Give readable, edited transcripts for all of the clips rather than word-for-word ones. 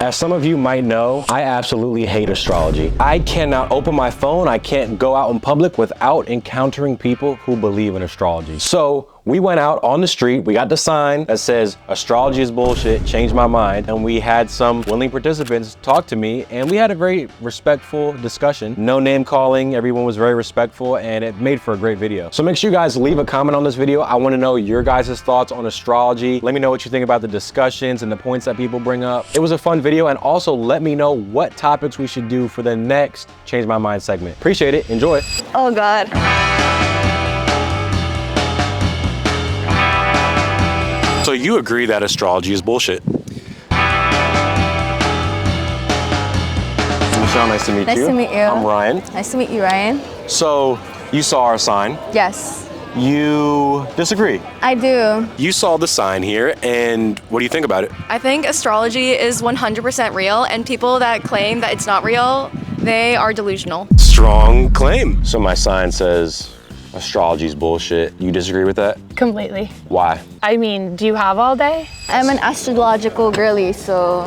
As some of you might know, I absolutely hate astrology. I cannot open my phone, I can't go out in public without encountering people who believe in astrology. So we went out on the street, we got the sign that says astrology is bullshit, change my mind, and we had some willing participants talk to me, and we had a very respectful discussion. No name calling, everyone was very respectful, and it made for a great video. So make sure you guys leave a comment on this video. I want to know your guys' thoughts on astrology. Let me know what you think about the discussions and the points that people bring up. It was a fun video, and also let me know what topics we should do for the next Change My Mind segment. Appreciate it, enjoy. Oh God. So you agree that astrology is bullshit? Michelle, nice to meet you. Nice to meet you. I'm Ryan. Nice to meet you, Ryan. So you saw our sign. Yes. You disagree? I do. You saw the sign here, and what do you think about it? I think astrology is 100% real, and people that claim that it's not real, they are delusional. Strong claim. So my sign says astrology's bullshit. You disagree with that? Completely. Why? I mean, do you have all day? I'm an astrological girly, so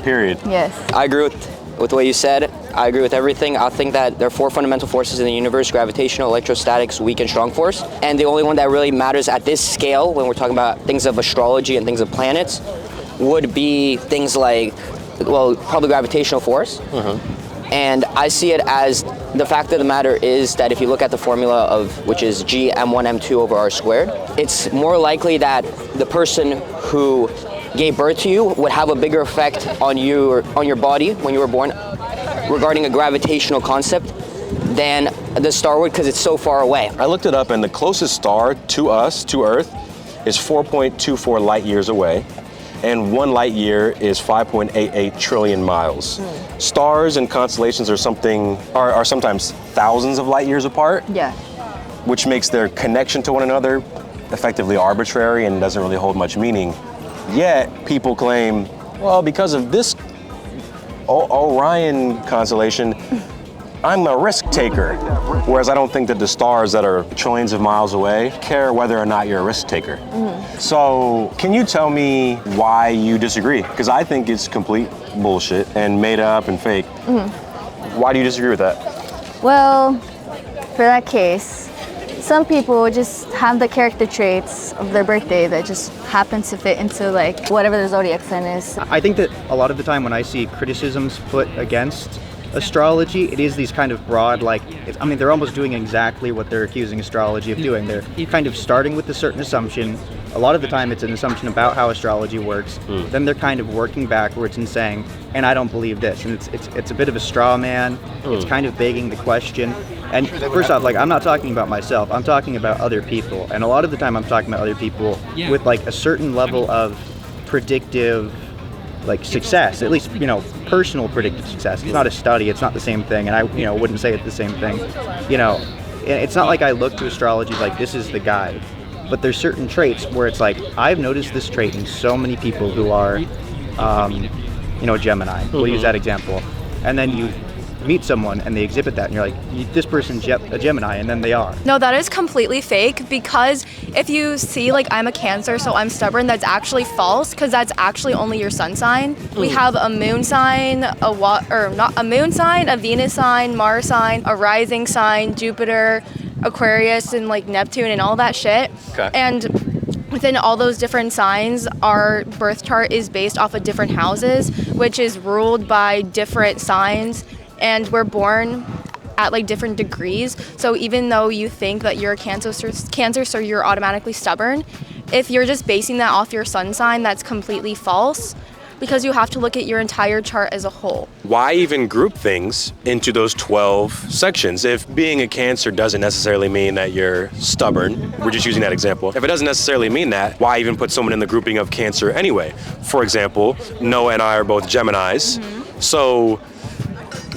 Period. yes. I agree with what you said. I agree with everything. I think that there are 4 fundamental forces in the universe: gravitational, electrostatics, weak, and strong force. And the only one that really matters at this scale, when we're talking about things of astrology and things of planets, would be things like, well, probably gravitational force. And I see it as, the fact of the matter is that if you look at the formula of, which is G m1 m2 over r squared, it's more likely that the person who gave birth to you would have a bigger effect on you, or on your body when you were born, regarding a gravitational concept than the star would, because it's so far away. I looked it up, and the closest star to us, to Earth, is 4.24 light years away, and 1 light year is 5.88 trillion miles. Stars and constellations are sometimes thousands of light years apart, Yeah. which makes their connection to one another effectively arbitrary and doesn't really hold much meaning. Yet people claim, well, because of this Orion constellation, I'm a risk taker. Whereas I don't think that the stars that are trillions of miles away care whether or not you're a risk taker. So can you tell me why you disagree? Because I think it's complete bullshit and made up and fake. Why do you disagree with that? Well, for that case, some people just have the character traits of their birthday that just happen to fit into like whatever their zodiac sign is. I think that a lot of the time when I see criticisms put against astrology, it is these kind of broad, like, I mean, they're almost doing exactly what they're accusing astrology of doing. They're kind of starting with a certain assumption. A lot of the time it's an assumption about how astrology works. Then they're kind of working backwards and saying, and I don't believe this. And it's a bit of a straw man. It's kind of begging the question. And first off, like, I'm not talking about myself, I'm talking about other people. And a lot of the time I'm talking about other people with like a certain level of predictive, like, success, at least, you know, personal predictive success. It's not a study, it's not the same thing, and I, you know, wouldn't say it's the same thing. You know, it's not like I look to astrology like this is the guide, but there's certain traits where it's like, I've noticed this trait in so many people who are, you know, Gemini. We'll use that example. And then you meet someone and they exhibit that and you're like, this person's a Gemini, and then they are. No, that is completely fake, because if you see, like, I'm a Cancer, so I'm stubborn, that's actually false, because that's actually only your sun sign. We have a moon sign, a Venus sign, Mars sign, a rising sign, Jupiter, Aquarius, and like Neptune and all that shit. Okay. And within all those different signs, our birth chart is based off of different houses, which is ruled by different signs. And we're born at like different degrees. So even though you think that you're a Cancer, so you're automatically stubborn, if you're just basing that off your sun sign, that's completely false, because you have to look at your entire chart as a whole. Why even group things into those 12 sections? If being a Cancer doesn't necessarily mean that you're stubborn, we're just using that example. If it doesn't necessarily mean that, why even put someone in the grouping of Cancer anyway? For example, Noah and I are both Geminis,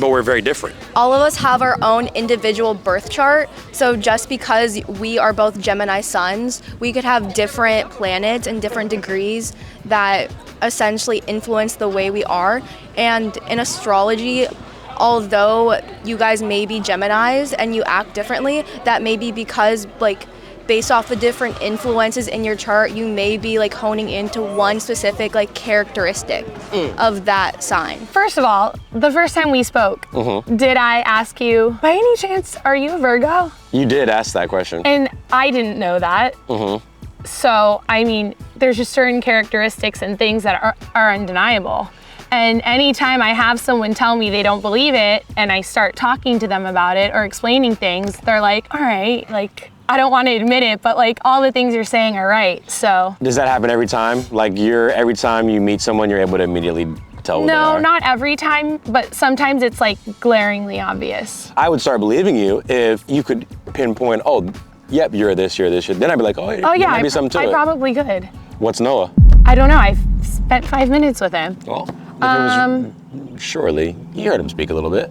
but we're very different. All of us have our own individual birth chart, so just because we are both Gemini suns, we could have different planets and different degrees that essentially influence the way we are. And in astrology, although you guys may be Geminis and you act differently, that may be because, like, based off the different influences in your chart, you may be like honing into one specific like characteristic of that sign. First of all, the first time we spoke, did I ask you, by any chance, are you a Virgo? You did ask that question. And I didn't know that. So, I mean, there's just certain characteristics and things that are undeniable. And anytime I have someone tell me they don't believe it and I start talking to them about it or explaining things, they're like, all right, like, I don't want to admit it, but like all the things you're saying are right, so. Does that happen every time? Like every time you meet someone, you're able to immediately tell what they are? No, not every time, but sometimes it's like glaringly obvious. I would start believing you if you could pinpoint, oh, yep, you're this, you're this. Then I'd be like, oh yeah, there might be something to I it. probably could. What's Noah? I don't know, I've spent 5 minutes with him. Well, surely, you heard him speak a little bit.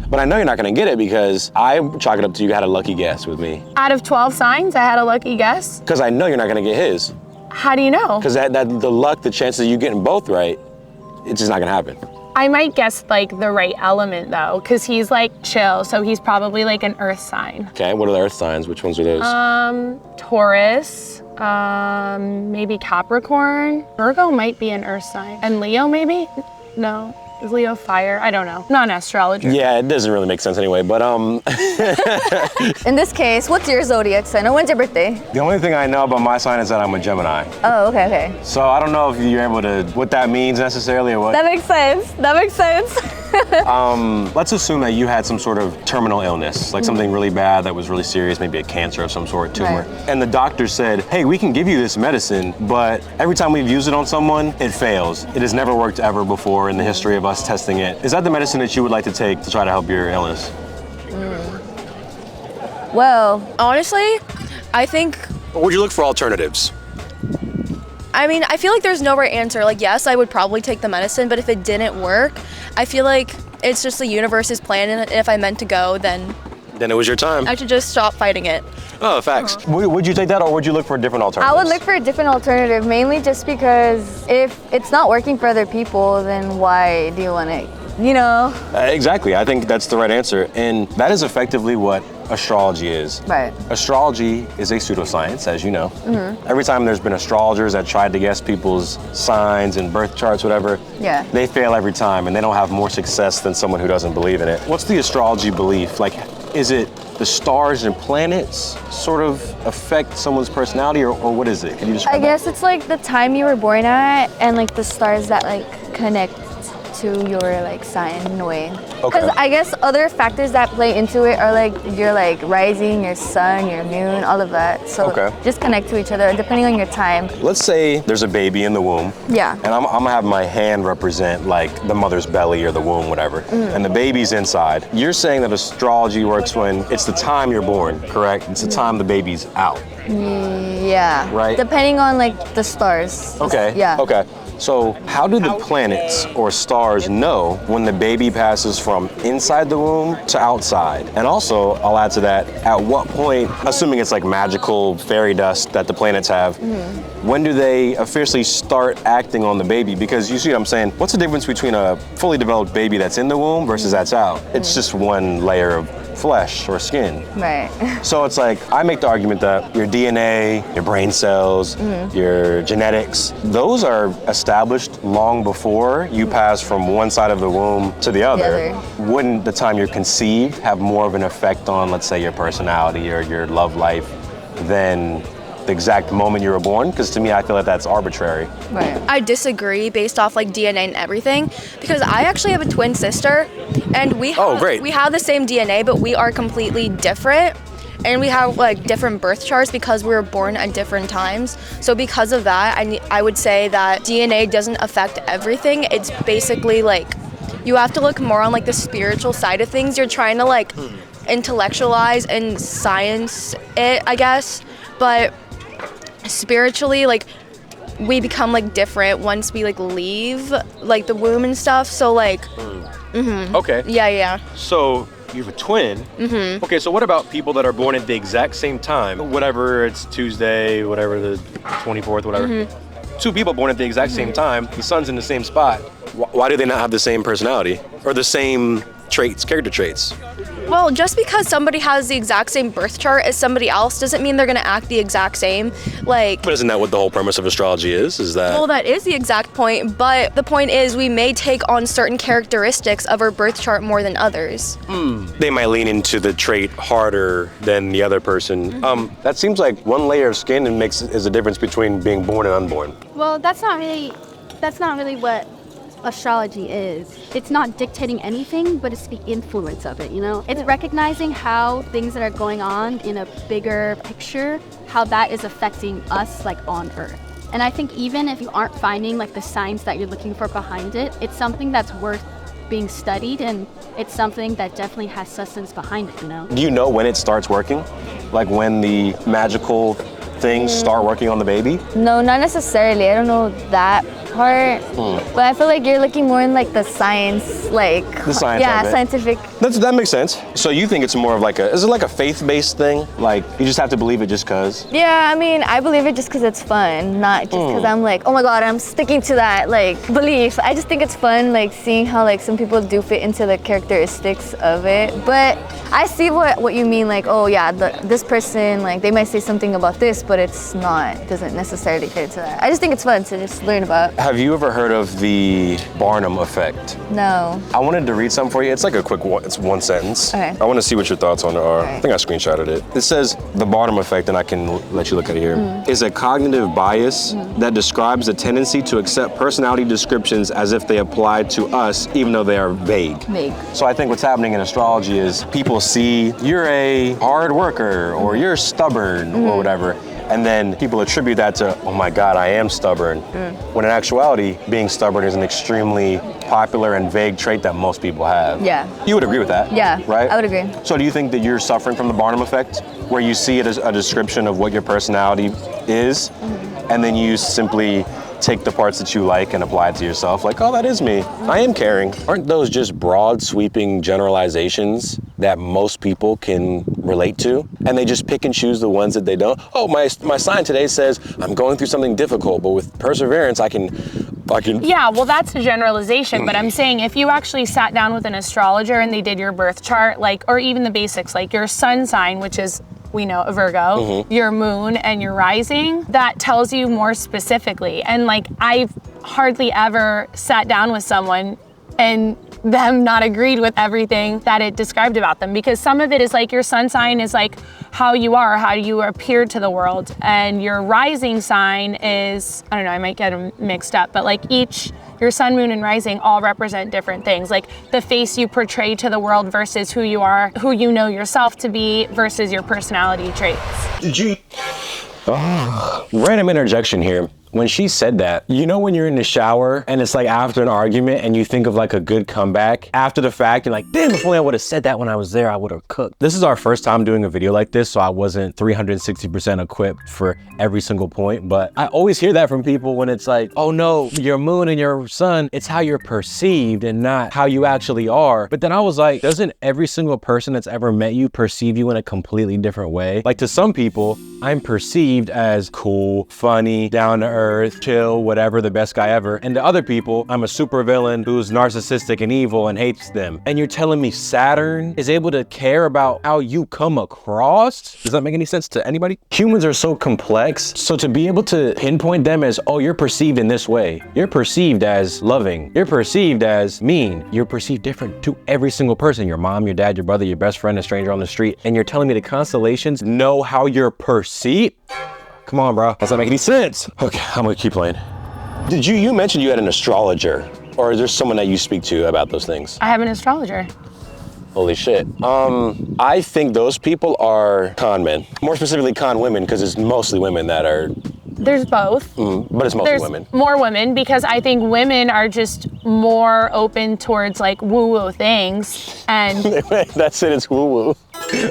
But I know you're not gonna get it because I chalk it up to you had a lucky guess with me. Out of 12 signs, I had a lucky guess. Because I know you're not gonna get his. How do you know? Because the luck, the chances of you getting both right, it's just not gonna happen. I might guess like the right element though, because he's like chill, so he's probably like an earth sign. Okay, what are the earth signs? Which ones are those? Taurus, maybe Capricorn. Virgo might be an earth sign. And Leo maybe? No. Is Leo fire? I don't know. Not an astrologer. Yeah, it doesn't really make sense anyway, but In this case, what's your zodiac sign? And when's your birthday? the only thing I know about my sign is that I'm a Gemini. Oh, okay. So I don't know if you're able to, what that means necessarily or what. That makes sense. Let's assume that you had some sort of terminal illness, like something really bad that was really serious, maybe a cancer of some sort, tumor. Right. And the doctor said, hey, we can give you this medicine, but every time we've used it on someone, it fails. It has never worked ever before in the history of us testing it. Is that the medicine that you would like to take to try to help your illness? Well, Honestly, I think, Or would you look for alternatives? I mean, I feel like there's no right answer. Like, yes, I would probably take the medicine, but if it didn't work, I feel like it's just the universe's plan, and if I meant to go, then Then it was your time. I should just stop fighting it. Oh, facts. Would you take that or would you look for different alternatives? I would look for a different alternative, mainly just because if it's not working for other people, then why do you want to, Exactly. I think that's the right answer. And that is effectively what astrology is. Right. Astrology is a pseudoscience, as you know. Every time there's been astrologers that tried to guess people's signs and birth charts, whatever, Yeah. they fail every time and they don't have more success than someone who doesn't believe in it. What's the astrology belief? Like, is it the stars and planets sort of affect someone's personality or what is it? Can you describe I guess it's like the time you were born at and like the stars that like connect to your like sign in a way. Because I guess other factors that play into it are like your like rising, your sun, your moon, all of that. So just connect to each other depending on your time. Let's say there's a baby in the womb. Yeah. And I'm gonna have my hand represent like the mother's belly or the womb, whatever. And the baby's inside. You're saying that astrology works when it's the time you're born, correct? It's the time the baby's out. Yeah. Right. Depending on like the stars. Okay. Yeah. Okay. So how do the planets or stars know when the baby passes from inside the womb to outside? And also, I'll add to that, at what point, assuming it's like magical fairy dust that the planets have, when do they officially start acting on the baby? Because you see what I'm saying? What's the difference between a fully developed baby that's in the womb versus that's out? It's just one layer of flesh or skin. Right. So it's like, I make the argument that your DNA, your brain cells, your genetics, those are established long before you pass from one side of the womb to the other. Wouldn't the time you're conceived have more of an effect on, let's say, your personality or your love life than the exact moment you were born? Because to me, I feel like that's arbitrary. Right. I disagree based off like DNA and everything, because I actually have a twin sister, and we have the same DNA, but we are completely different, and we have like different birth charts because we were born at different times. So because of that, I would say that DNA doesn't affect everything. It's basically like you have to look more on like the spiritual side of things. You're trying to like intellectualize and science it, I guess, but spiritually, like, we become like different once we like leave like the womb and stuff. So like Okay. yeah. So you have a twin. Okay, so what about people that are born at the exact same time? Whatever, it's Tuesday, whatever, the 24th, whatever. Two people born at the exact same time, the sun's in the same spot. Why do they not have the same personality or the same traits, character traits? Well, just because somebody has the exact same birth chart as somebody else doesn't mean they're going to act the exact same. Like, But isn't that what the whole premise of astrology is? Is that? well, that is the exact point, but the point is we may take on certain characteristics of our birth chart more than others. They might lean into the trait harder than the other person. That seems like one layer of skin and is the difference between being born and unborn. Well, that's not really what astrology is. It's not dictating anything, but it's the influence of it, you know? It's recognizing how things that are going on in a bigger picture, how that is affecting us like on Earth. And I think even if you aren't finding like the signs that you're looking for behind it, it's something that's worth being studied, and it's something that definitely has substance behind it, you know? Do you know when it starts working? Like when the magical things start working on the baby? No, not necessarily. I don't know that part. But I feel like you're looking more in like the science, like The science yeah, of it. scientific. That makes sense. So you think it's more of like is it like a faith-based thing? Like you just have to believe it just cause? Yeah, I mean, I believe it just because it's fun, not just because I'm like, oh my god, I'm sticking to that like belief. I just think it's fun, like seeing how like some people do fit into the characteristics of it. But I see what you mean, like, oh yeah, this person, like they might say something about this, but it's not, doesn't necessarily fit into that. I just think it's fun to just learn about. Have you ever heard of the Barnum effect? No. I wanted to read something for you. It's like a quick one, it's one sentence. Okay. I want to see what your thoughts on it are. Okay. I think I screenshotted it. It says the Barnum effect, and I can let you look at it here, is a cognitive bias that describes the tendency to accept personality descriptions as if they apply to us, even though they are vague. Vague. So I think what's happening in astrology is people see you're a hard worker or you're stubborn or whatever. And then people attribute that to, oh my God, I am stubborn. When in actuality, being stubborn is an extremely popular and vague trait that most people have. Yeah. You would agree with that? Yeah, Right? I would agree. So do you think that you're suffering from the Barnum effect, where you see it as a description of what your personality is, and then you simply take the parts that you like and apply it to yourself, like, oh, that is me. I am caring. Aren't those just broad, sweeping generalizations that most people can relate to? And they just pick and choose the ones that they don't. Oh, my sign today says I'm going through something difficult, but with perseverance, I can. Yeah, well, that's a generalization, but I'm saying if you actually sat down with an astrologer and they did your birth chart, like, or even the basics, like your sun sign, which is, we know, a Virgo, your moon and your rising, that tells you more specifically. And like, I've hardly ever sat down with someone and them not agreed with everything that it described about them, because some of it is like your sun sign is like how you are, how you appear to the world, and your rising sign is, I don't know, I might get them mixed up, but like your sun, moon, and rising all represent different things, like the face you portray to the world versus who you are, who you know yourself to be versus your personality traits. Random interjection here. When she said that, you know when you're in the shower and it's like after an argument and you think of like a good comeback after the fact, you're like, damn, if only I would have said that when I was there, I would have cooked. This is our first time doing a video like this, so I wasn't 360% equipped for every single point, but I always hear that from people when it's like, oh no, your moon and your sun, it's how you're perceived and not how you actually are. But then I was like, doesn't every single person that's ever met you perceive you in a completely different way? Like to some people, I'm perceived as cool, funny, down to earth, chill, whatever, the best guy ever. And to other people, I'm a supervillain who's narcissistic and evil and hates them. And you're telling me Saturn is able to care about how you come across? Does that make any sense to anybody? Humans are so complex. So to be able to pinpoint them as, oh, you're perceived in this way. You're perceived as loving. You're perceived as mean. You're perceived different to every single person. Your mom, your dad, your brother, your best friend, a stranger on the street. And you're telling me the constellations know how you're perceived? Come on, bro. Does that make any sense? Okay, I'm gonna keep playing. You mentioned you had an astrologer, or is there someone that you speak to about those things? I have an astrologer. Holy shit. I think those people are con men. More specifically con women, because it's mostly women that are... There's both. But it's mostly There's women. more women, because I think women are just more open towards like woo-woo things, and That's it, it's woo-woo.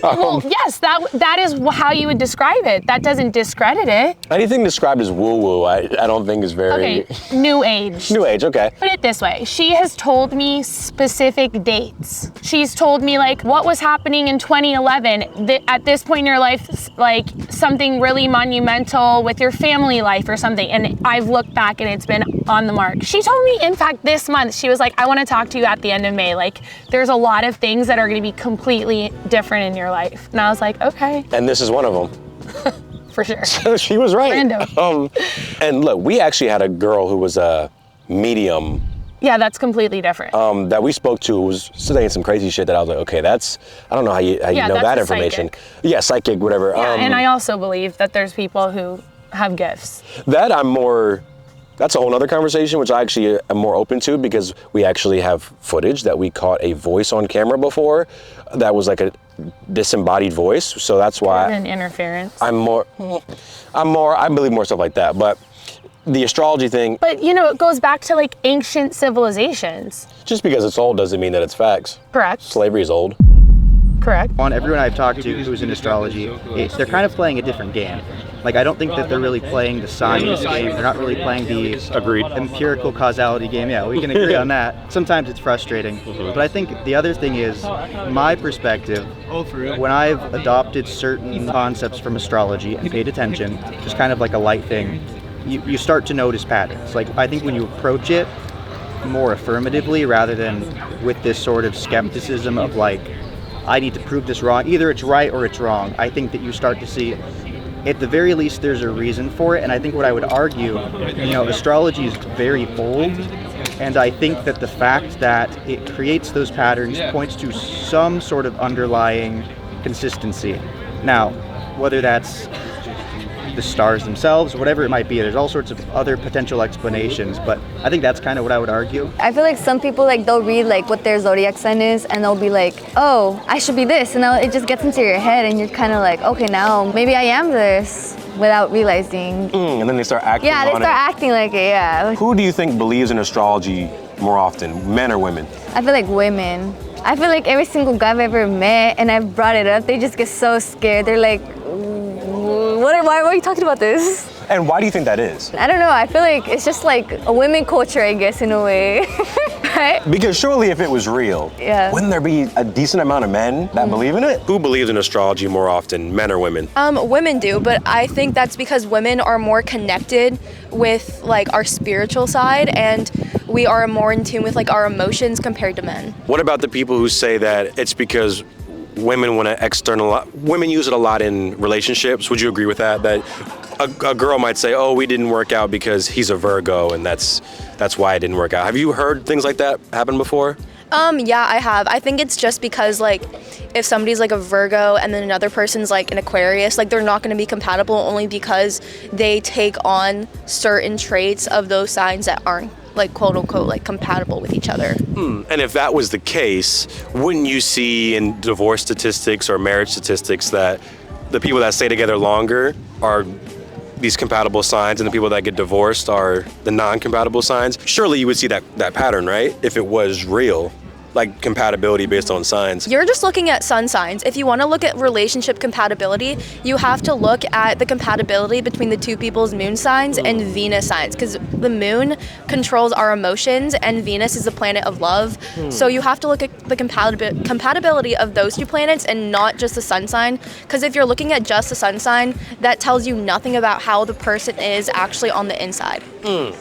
well, yes, that is how you would describe it. That doesn't discredit it. Anything described as woo-woo, I don't think is very... Okay, new age. New age, okay. Put it this way, she has told me specific dates. She's told me like what was happening in 2011, at this point in your life, like something really monumental with your family life or something. And I've looked back and it's been on the mark. She told me, in fact, this month, she was like, I want to talk to you at the end of May. Like, there's a lot of things that are going to be completely different in your life. And I was like, okay. And this is one of them. For sure. So she was right. Random. And look, we actually had a girl who was a medium. Yeah, that's completely different. That we spoke to was saying some crazy shit that I was like, okay, that's, I don't know how you know that information. Psychic. Yeah, psychic, whatever. Yeah, and I also believe that there's people who have gifts. That's a whole other conversation, which I actually am more open to, because we actually have footage that we caught a voice on camera before that was like a disembodied voice. So that's why An interference. I believe more stuff like that. But the astrology thing. But you know, it goes back to like ancient civilizations. Just because it's old doesn't mean that it's facts. Correct. Slavery is old. Correct. On everyone I've talked to who's in astrology, they're kind of playing a different game. Like, I don't think that they're really playing the science game. They're not really playing the empirical causality game. Yeah, we can agree on that. Sometimes it's frustrating. But I think the other thing is, my perspective, when I've adopted certain concepts from astrology and paid attention, just kind of like a light thing, you start to notice patterns. Like, I think when you approach it more affirmatively rather than with this sort of skepticism of like, I need to prove this wrong, either it's right or it's wrong, I think that you start to see, at the very least, there's a reason for it. And I think what I would argue, astrology is very old, and I think that the fact that it creates those patterns points to some sort of underlying consistency. Now, whether that's the stars themselves, whatever it might be, there's all sorts of other potential explanations, but I think that's kind of what I would argue. I feel like some people, like, they'll read like what their zodiac sign is, and they'll be like, oh, I should be this, and now it just gets into your head, and you're kind of like, okay, now maybe I am this, without realizing. And then they start acting Yeah, they on start it. acting like it, yeah. Who do you think believes in astrology more often, men or women? I feel like women. I feel like every single guy I've ever met, and I've brought it up, they just get so scared. They're like, why are you talking about this? And why do you think that is? I don't know, I feel like it's just like a women culture, I guess, in a way, right? Because surely if it was real, Yeah. wouldn't there be a decent amount of men that believe in it? Who believes in astrology more often, men or women? Women do, but I think that's because women are more connected with like our spiritual side, and we are more in tune with like our emotions compared to men. What about the people who say that it's because women want to women use it a lot in relationships? Would you agree with that? That a girl might say, oh, we didn't work out because he's a Virgo, and that's why it didn't work out. Have you heard things like that happen before? Yeah, I have. I think it's just because like if somebody's like a Virgo and then another person's like an Aquarius, like they're not going to be compatible only because they take on certain traits of those signs that aren't like quote unquote like compatible with each other. And if that was the case, wouldn't you see in divorce statistics or marriage statistics that the people that stay together longer are these compatible signs, and the people that get divorced are the non-compatible signs? Surely you would see that pattern, right? If it was real, like compatibility based on signs. You're just looking at sun signs. If you want to look at relationship compatibility, you have to look at the compatibility between the two people's moon signs and Venus signs, because the moon controls our emotions and Venus is the planet of love. So you have to look at the compatibility of those two planets and not just the sun sign, because if you're looking at just the sun sign, that tells you nothing about how the person is actually on the inside.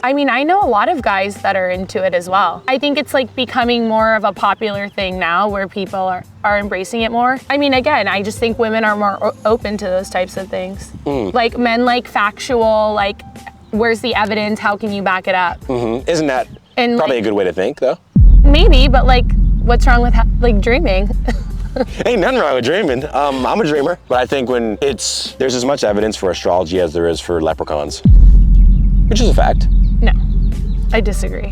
I mean, I know a lot of guys that are into it as well. I think it's like becoming more of a popular thing now where people are embracing it more. I mean, again, I just think women are more open to those types of things. Like men like factual, like where's the evidence? How can you back it up? Isn't that probably a good way to think, though? Maybe, but like what's wrong with like dreaming? Ain't nothing wrong with dreaming. I'm a dreamer, but I think when there's as much evidence for astrology as there is for leprechauns, which is a fact. No, I disagree.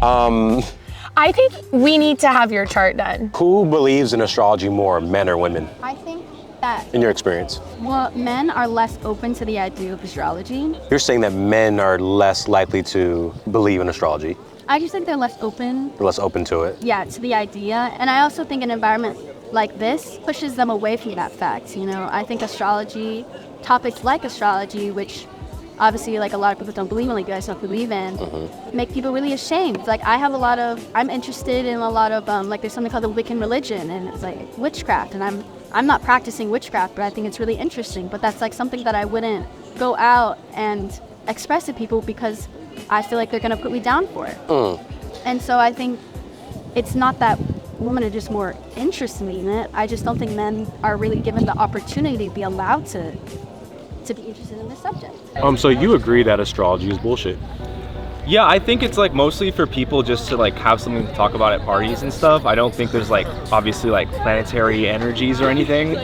I think we need to have your chart done. Who believes in astrology more, men or women, I think that, in your experience? well, men are less open to the idea of astrology. You're saying that men are less likely to believe in astrology? I just think they're less open, They're less open to it? yeah, to the idea. And I also think an environment like this pushes them away from that fact. I think astrology, topics like astrology, which obviously like a lot of people don't believe in, like you guys don't believe in, make people really ashamed. Like I'm interested in a lot of, like there's something called the Wiccan religion, and it's like witchcraft, and I'm not practicing witchcraft, but I think it's really interesting. But that's like something that I wouldn't go out and express to people because I feel like they're gonna put me down for it. And so I think it's not that women are just more interested in it. I just don't think men are really given the opportunity to be allowed to be interested in this subject. So you agree that astrology is bullshit? Yeah, I think it's like mostly for people just to like have something to talk about at parties and stuff. I don't think there's like obviously like planetary energies or anything.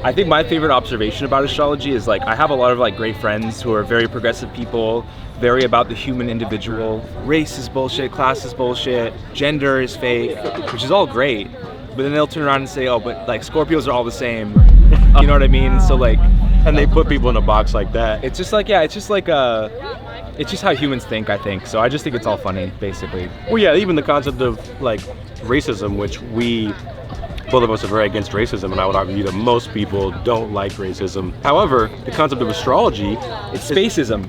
I think my favorite observation about astrology is like I have a lot of like great friends who are very progressive people, very about the human individual. Race is bullshit, class is bullshit, gender is fake, which is all great. But then they'll turn around and say, oh, but like Scorpios are all the same. You know what I mean? So like, And they put people in a box like that. it's just like, yeah, it's just like it's just how humans think, I think. So I just think it's all funny, basically. Well, yeah, even the concept of like racism, which both of us are very against racism, and I would argue that most people don't like racism. However, the concept of astrology, It's spacism.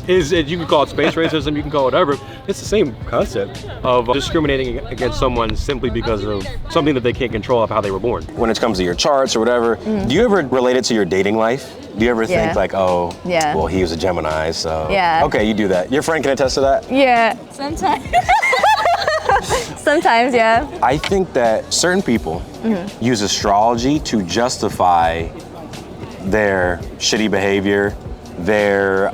you can call it space racism, you can call it whatever. It's the same concept of discriminating against someone simply because of something that they can't control of how they were born. When it comes to your charts or whatever, do you ever relate it to your dating life? Do you ever think like, oh, Yeah. well, he was a Gemini, so. Yeah. Okay, you do that. Your friend can attest to that? Yeah, sometimes. Sometimes, yeah. I think that certain people use astrology to justify their shitty behavior, their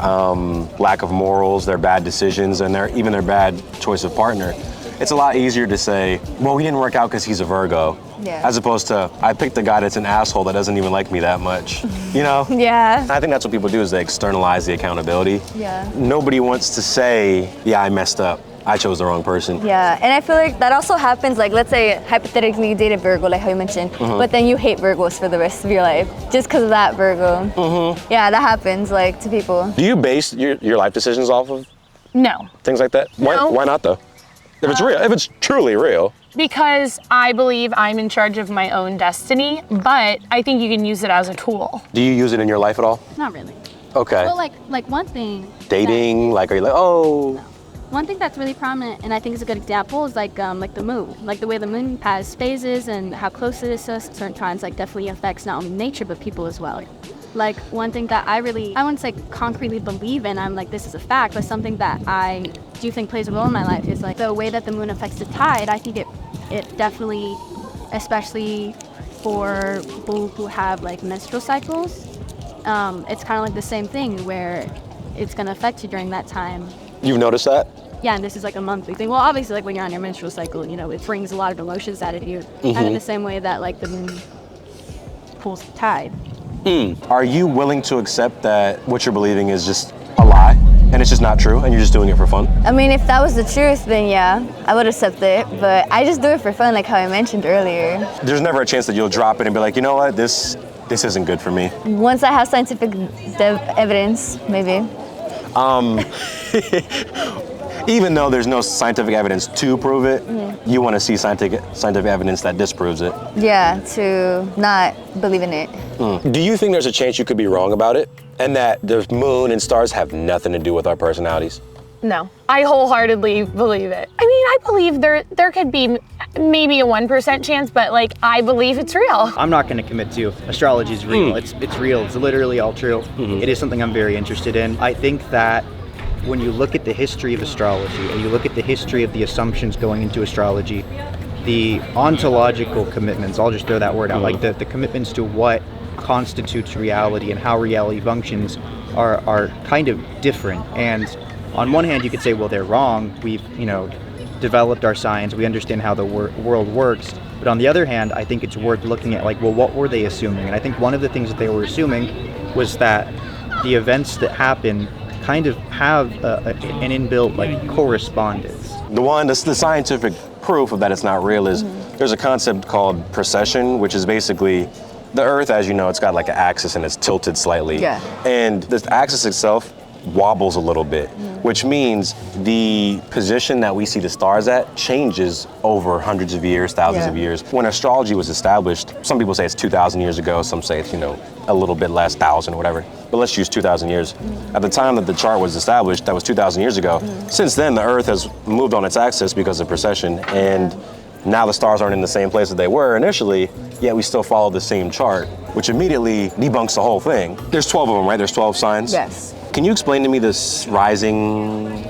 lack of morals, their bad decisions, and even their bad choice of partner. It's a lot easier to say, well, he didn't work out because he's a Virgo, as opposed to, I picked a guy that's an asshole that doesn't even like me that much, you know? Yeah. I think that's what people do, is they externalize the accountability. Yeah. Nobody wants to say, yeah, I messed up. I chose the wrong person. Yeah, and I feel like that also happens, like let's say hypothetically you date a Virgo, like how you mentioned, but then you hate Virgos for the rest of your life just because of that Virgo. Yeah, that happens like to people. Do you base your life decisions off of No. things like that? No. Why not though? If it's real, if it's truly real. Because I believe I'm in charge of my own destiny, but I think you can use it as a tool. Do you use it in your life at all? Not really. Okay. Well, like one thing. Dating, like, are you like, oh. One thing that's really prominent, and I think is a good example, is like the moon. Like the way the moon has phases and how close it is to us at certain times, like definitely affects not only nature but people as well. Like one thing that I wouldn't say concretely believe in, I'm like, this is a fact, but something that I do think plays a role in my life is like the way that the moon affects the tide. I think it definitely, especially for people who have like menstrual cycles, it's kind of like the same thing where it's gonna affect you during that time. You've noticed that? Yeah, and this is like a monthly thing. Well, obviously, like when you're on your menstrual cycle, you know, it brings a lot of emotions out of you. And in the same way that like the moon pulls the tide. Are you willing to accept that what you're believing is just a lie and it's just not true and you're just doing it for fun? I mean, if that was the truth, then yeah, I would accept it, but I just do it for fun, like how I mentioned earlier. There's never a chance that you'll drop it and be like, you know what, this isn't good for me. Once I have scientific evidence, maybe. Even though there's no scientific evidence to prove it, you want to see scientific evidence that disproves it. Yeah, to not believe in it. Do you think there's a chance you could be wrong about it and that the moon and stars have nothing to do with our personalities? No, I wholeheartedly believe it. I mean, I believe there could be maybe a 1% chance, but like, I believe it's real. I'm not going to commit to astrology is real. It's real. It's literally all true. It is something I'm very interested in. I think that when you look at the history of astrology and you look at the history of the assumptions going into astrology, the ontological commitments, I'll just throw that word out, like the commitments to what constitutes reality and how reality functions are kind of different. And on one hand, you could say, well, they're wrong. We've, developed our science. We understand how the world works. But on the other hand, I think it's worth looking at, like, well, what were they assuming? And I think one of the things that they were assuming was that the events that happen kind of have an inbuilt, like, correspondence. The scientific proof of that it's not real is there's a concept called precession, which is basically the Earth, as you know, it's got like an axis and it's tilted slightly. Yeah. And the axis itself wobbles a little bit, which means the position that we see the stars at changes over hundreds of years, thousands of years. When astrology was established, some people say it's 2,000 years ago, some say it's, a little bit less, 1,000 or whatever, but let's use 2,000 years. At the time that the chart was established, that was 2,000 years ago. Since then, the Earth has moved on its axis because of precession, and now the stars aren't in the same place that they were initially, yet we still follow the same chart, which immediately debunks the whole thing. There's 12 of them, right? There's 12 signs? Yes. Can you explain to me this rising,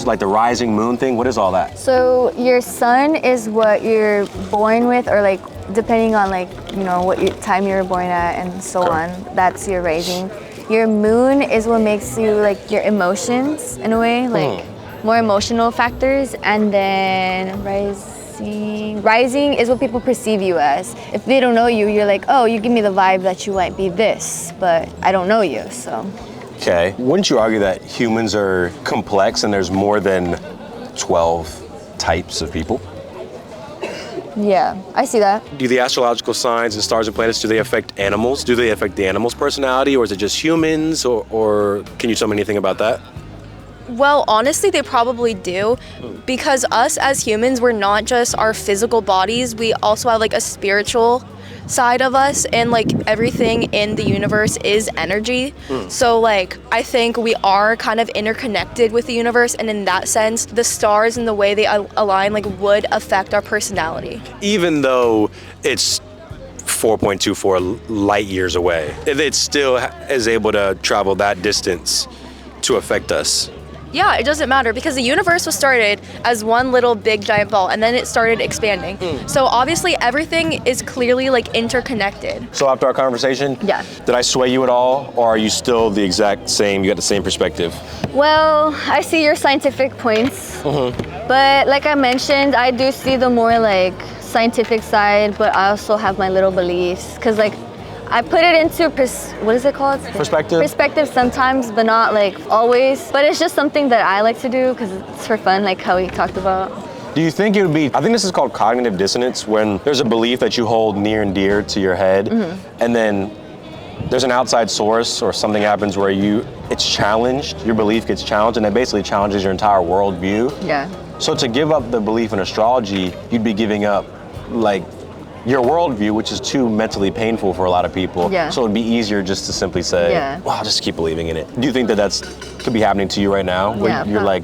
like the rising moon thing? What is all that? So your sun is what you're born with, or like depending on like, you know, what time you were born at and so on. That's your rising. Your moon is what makes you like your emotions in a way, like more emotional factors, and then rising is what people perceive you as. If they don't know you, you're like, oh, you give me the vibe that you might be this, but I don't know you, so. Okay. Wouldn't you argue that humans are complex and there's more than 12 types of people? Yeah, I see that. Do the astrological signs and stars and planets, do they affect animals? Do they affect the animal's personality, or is it just humans, or can you tell me anything about that? Well, honestly, they probably do, because us as humans, we're not just our physical bodies, we also have like a spiritual side of us, and like everything in the universe is energy. So like I think we are kind of interconnected with the universe, and in that sense the stars and the way they align like would affect our personality. Even though it's 4.24 light years away, it still is able to travel that distance to affect us. Yeah, it doesn't matter, because the universe was started as one little big giant ball, and then it started expanding. So obviously everything is clearly like interconnected. So after our conversation, did I sway you at all, or are you still the exact same, you got the same perspective? Well, I see your scientific points, but like I mentioned, I do see the more like scientific side, but I also have my little beliefs, because like I put it into, what is it called? Perspective? Perspective sometimes, but not like always. But it's just something that I like to do because it's for fun, like how we talked about. Do you think it would be, I think this is called cognitive dissonance, when there's a belief that you hold near and dear to your head, and then there's an outside source or something happens where it's challenged, your belief gets challenged, and it basically challenges your entire worldview. Yeah. So to give up the belief in astrology, you'd be giving up like your worldview, which is too mentally painful for a lot of people. Yeah. So it'd be easier just to simply say, well, I'll just keep believing in it. Do you think that could be happening to you right now? Where you're like,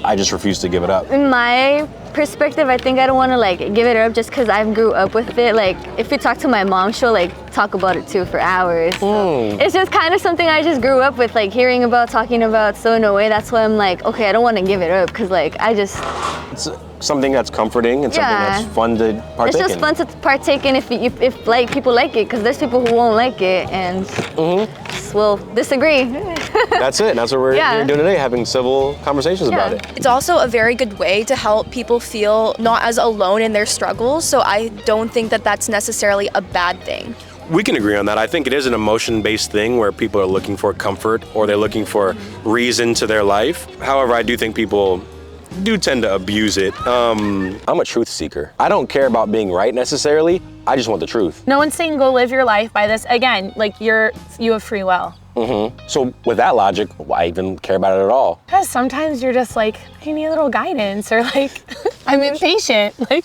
I just refuse to give it up? In my perspective, I think I don't want to like give it up just because I grew up with it. Like if you talk to my mom, she'll like talk about it too for hours. So it's just kind of something I just grew up with, like hearing about, talking about. So in a way, that's why I'm like, okay, I don't want to give it up, because like It's something that's comforting and something that's fun to partake in. It's just fun to partake in if like people like it, because there's people who won't like it and will disagree. That's it. That's what we're here doing today, having civil conversations about it. It's also a very good way to help people feel not as alone in their struggles, so I don't think that that's necessarily a bad thing. We can agree on that. I think it is an emotion-based thing where people are looking for comfort, or they're looking for reason to their life. However, I do think people do tend to abuse it. I'm a truth seeker. I don't care about being right necessarily. I just want the truth. No one's saying go live your life by this. Again, like you have free will. So with that logic, why even care about it at all? Because sometimes you're just like, I need a little guidance, or like, I'm impatient. Like,